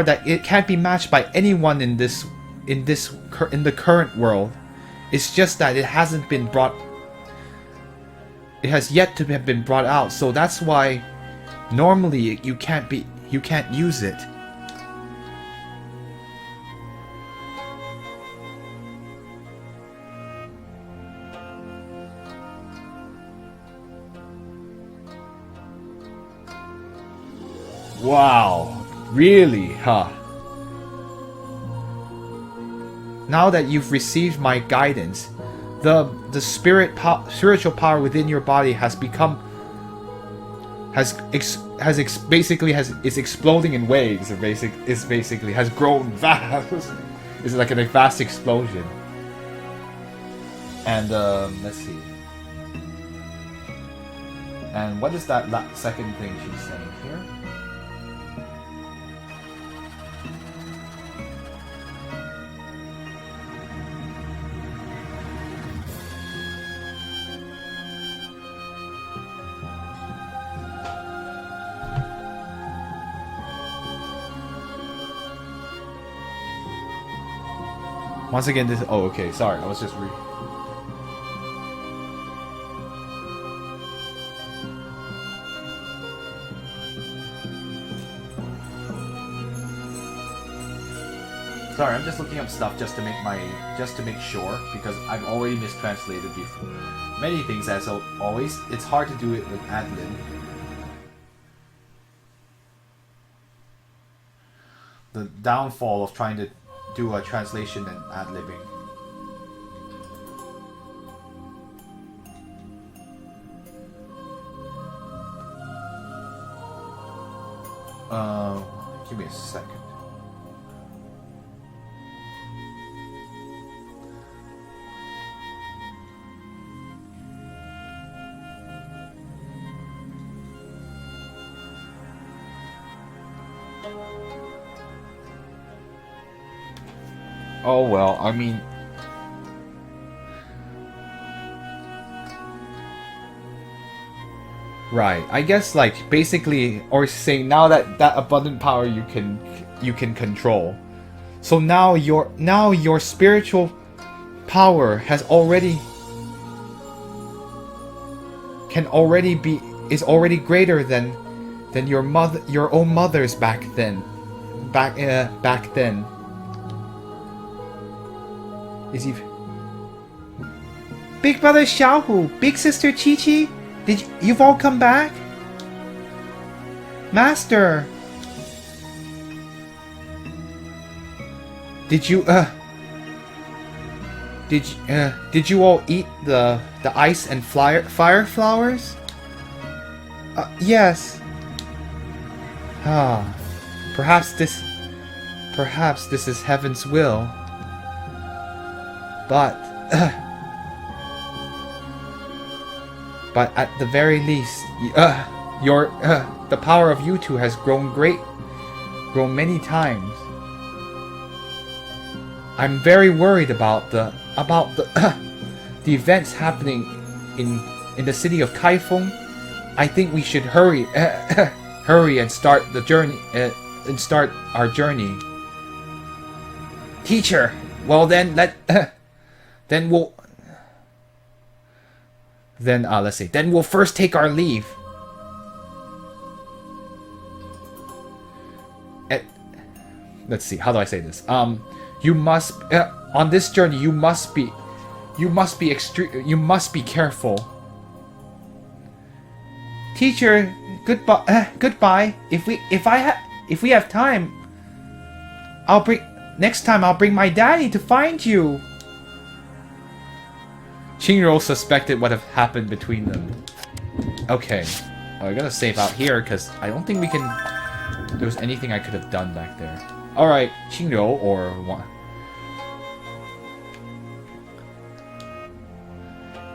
that it can't be matched by anyone in the current world. It's just that it hasn't been brought. It has yet to have been brought out, so that's why normally you can't use it. Wow, really, huh? Now that you've received my guidance, the spiritual power within your body is exploding in waves. Basically has grown vast. It's like a vast explosion. And let's see. And what is that second thing she's saying here? Once again, this. Oh, okay. Sorry, I was just Sorry, I'm just looking up stuff just to make sure, because I've already mistranslated before. Many things, as always. It's hard to do it with ad-lib. The downfall of trying to do a translation and ad-libbing. Give me a second. Oh well, I mean, right. I guess like basically, or saying now that abundant power you can control. So now your spiritual power is already greater than your own mother's back then. Is he? Big brother Xiaohu, big sister Chi-Chi, you've all come back? Master! Did you all eat the ice and fire flowers? Yes. Ah, perhaps this is heaven's will. But at the very least, the power of you two has grown many times. I'm very worried about the the events happening in the city of Kaifeng. I think we should hurry and start the journey start our journey. Teacher, well then Then we'll first take our leave. Let's see, how do I say this? You must on this journey you must be careful. Teacher, goodbye. If we have time, next time I'll bring my daddy to find you. Qingro suspected what had happened between them. Okay. I gotta save out here, because I don't think there was anything I could have done back there. Alright, Qingro, or what?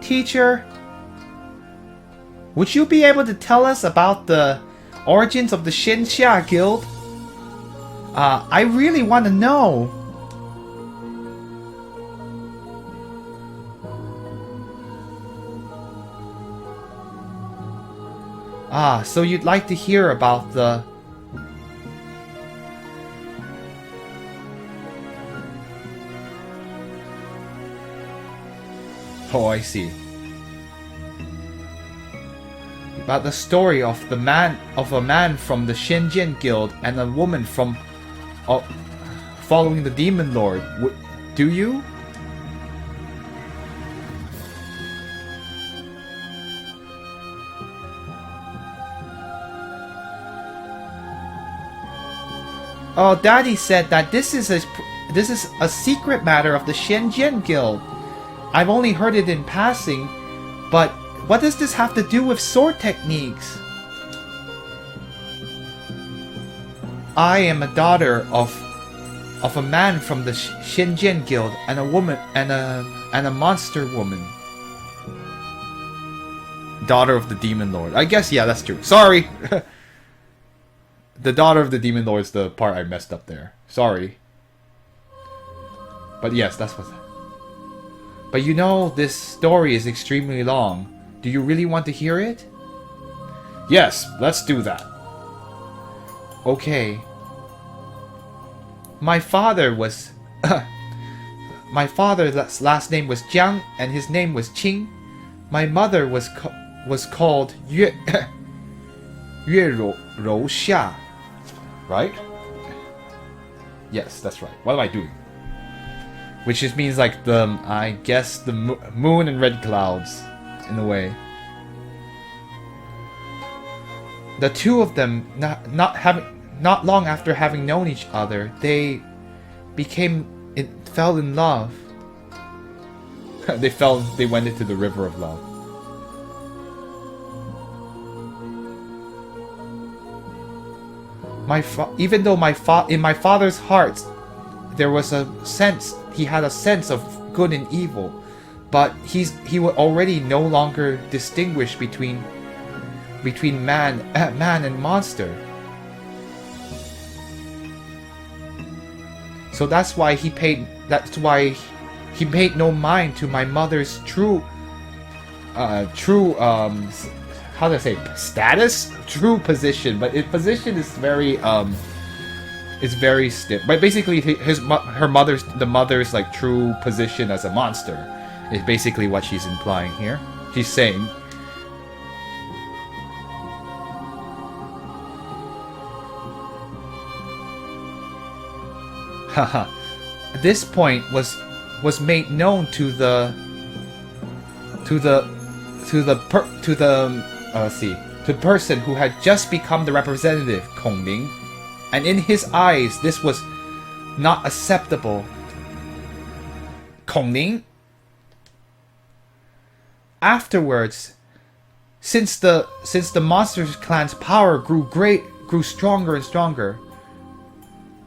Teacher, would you be able to tell us about the origins of the Shenxia Guild? I really want to know. So you'd like to hear about the... Oh, I see. About the story of a man from the Shenzhen Guild and a woman from following the Demon Lord. Do you? Oh, Daddy said that this is a secret matter of the Shenzhen Guild. I've only heard it in passing, but what does this have to do with sword techniques? I am a daughter of a man from the Shenzhen Guild and a woman and a monster woman. Daughter of the Demon Lord. I guess, yeah, that's true. Sorry. The daughter of the Demon Lord is the part I messed up there. Sorry. But yes, that's what... But you know, this story is extremely long. Do you really want to hear it? Yes, let's do that. Okay. My father was... my father's last name was Jiang, and his name was Qing. My mother was called Yue Rou Xia. Right? Yes, that's right. What am I doing? Which just means like I guess the moon and red clouds, in a way. The two of them, not long after having known each other, they fell in love. They went into the river of love. Even though in my father's heart, there was a sense, he had a sense of good and evil, but he would already no longer distinguish between man and monster. So that's why he paid no mind to my mother's true how do I say, status? True position, but his position is very stiff. But basically, the mother's like true position as a monster is basically what she's implying here. She's saying, haha, this point was made known to the person who had just become the representative, Kong Ling, and in his eyes this was not acceptable. Kong Ling? Afterwards, since the monster clan's power grew stronger and stronger,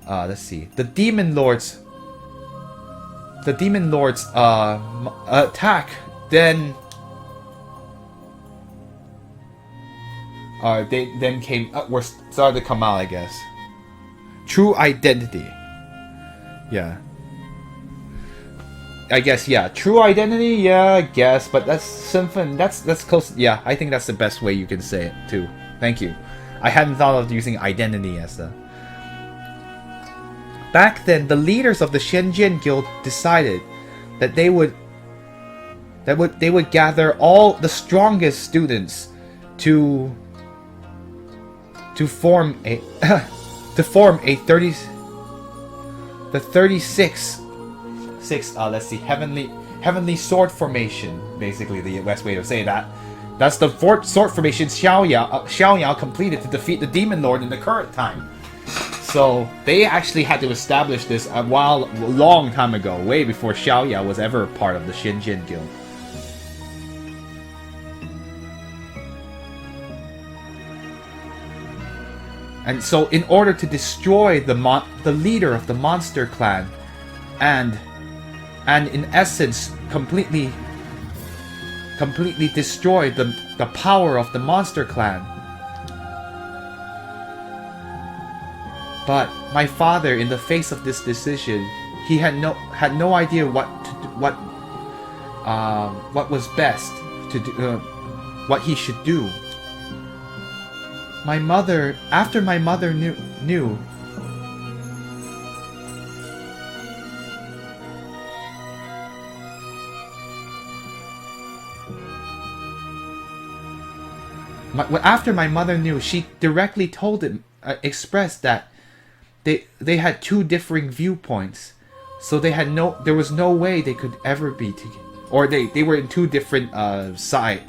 let's see, the demon lords attack then they then started to come out, I guess. True identity. Yeah. I guess, yeah. True identity, yeah, I guess. But that's something, that's close. Yeah, I think that's the best way you can say it, too. Thank you. I hadn't thought of using identity as the... Back then, the leaders of the Shenzhen Guild decided that they would gather all the strongest students to form a 36 let's see, heavenly sword formation, basically the best way to say that. That's the sword formation Xiaoyao completed to defeat the Demon Lord in the current time. So they actually had to establish this a long time ago, way before Xiaoyao was ever part of the Shenzhen Guild. And so, in order to destroy the leader of the monster clan, and in essence completely destroy the power of the monster clan. But my father, in the face of this decision, he had no idea what was best to do, what he should do. After my mother knew, After my mother knew, she directly told him, expressed that they had two differing viewpoints, so there was no way they could ever be together, or they were in two different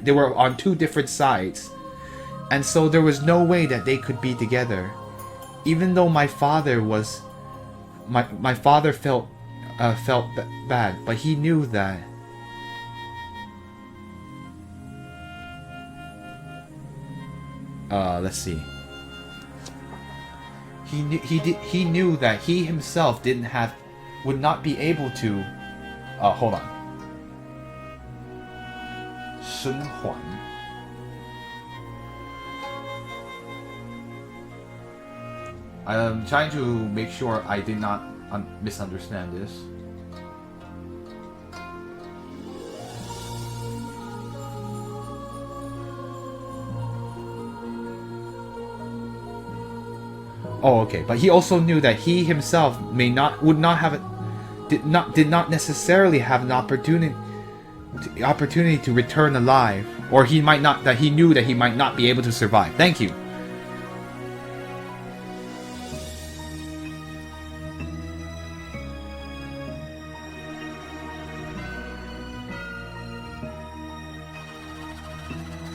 they were on two different sides, and so there was no way that they could be together, even though my father felt bad, but he knew that. Let's see. He knew that he himself would not be able to. Hold on. 生还. I'm trying to make sure I did not misunderstand this. Oh, okay. But he also knew that he himself did not necessarily have an opportunity to return alive, or he knew that he might not be able to survive. Thank you.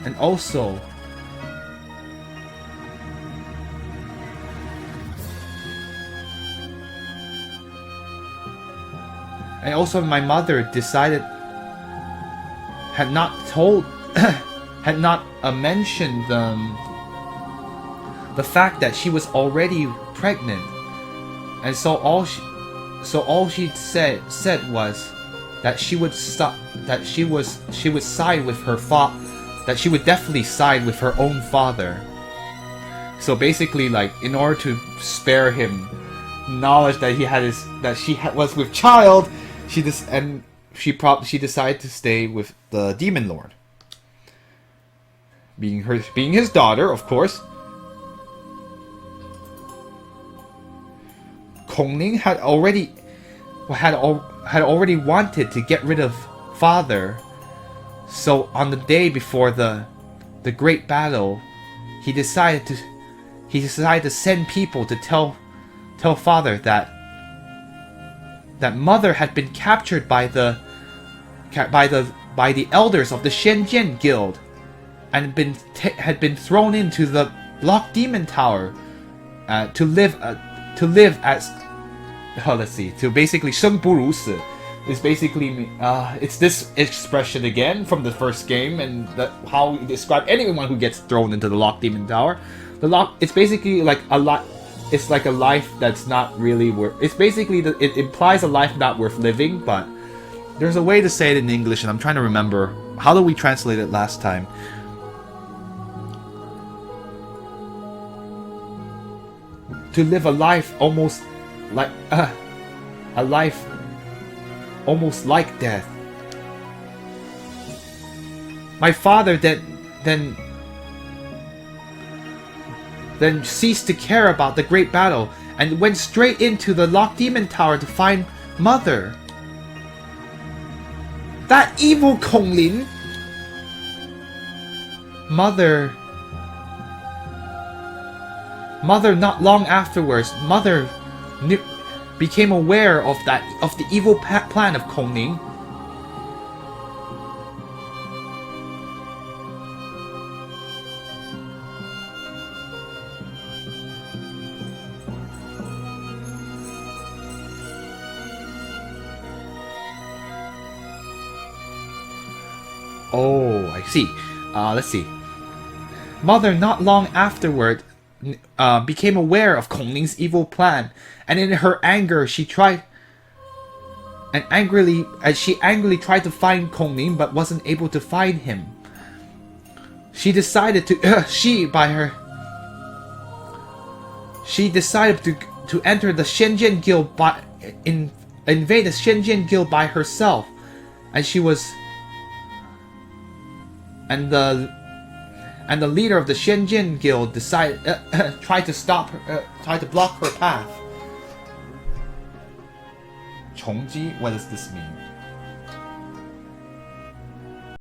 And also, my mother had not mentioned the fact that she was already pregnant, and so all she said was that she would side with her father, that she would definitely side with her own father. So basically, like, in order to spare him knowledge that she was with child, she decided to stay with the Demon Lord, being his daughter, of course. Kong Ling had already wanted to get rid of father, so on the day before the great battle, he decided to send people to tell father that mother had been captured by the elders of the仙剑Guild, and had been thrown into the Locked Demon Tower to live as let's see, to basically 生不如死 is basically it's this expression again from the first game, and how you describe anyone who gets thrown into the Locked Demon Tower. It's basically like a lot. It's like a life that's not really worth. It's basically it implies a life not worth living, but there's a way to say it in English, and I'm trying to remember how did we translate it last time. To live a life almost like almost like death. My father then ceased to care about the great battle and went straight into the Locked Demon Tower to find mother. That evil Kong Lin. Mother, not long afterwards, mother became aware of the evil plan of Kong Ling. Oh, I see. Let's see. Mother, not long afterward, became aware of Kong Ling's evil plan, and in her anger, she angrily tried to find Kong Ling, but wasn't able to find him. She decided to enter the仙剑Guild invade the仙剑Guild by herself, and the leader of the仙剑Guild tried to stop her, tried to block her path. 重击, what does this mean?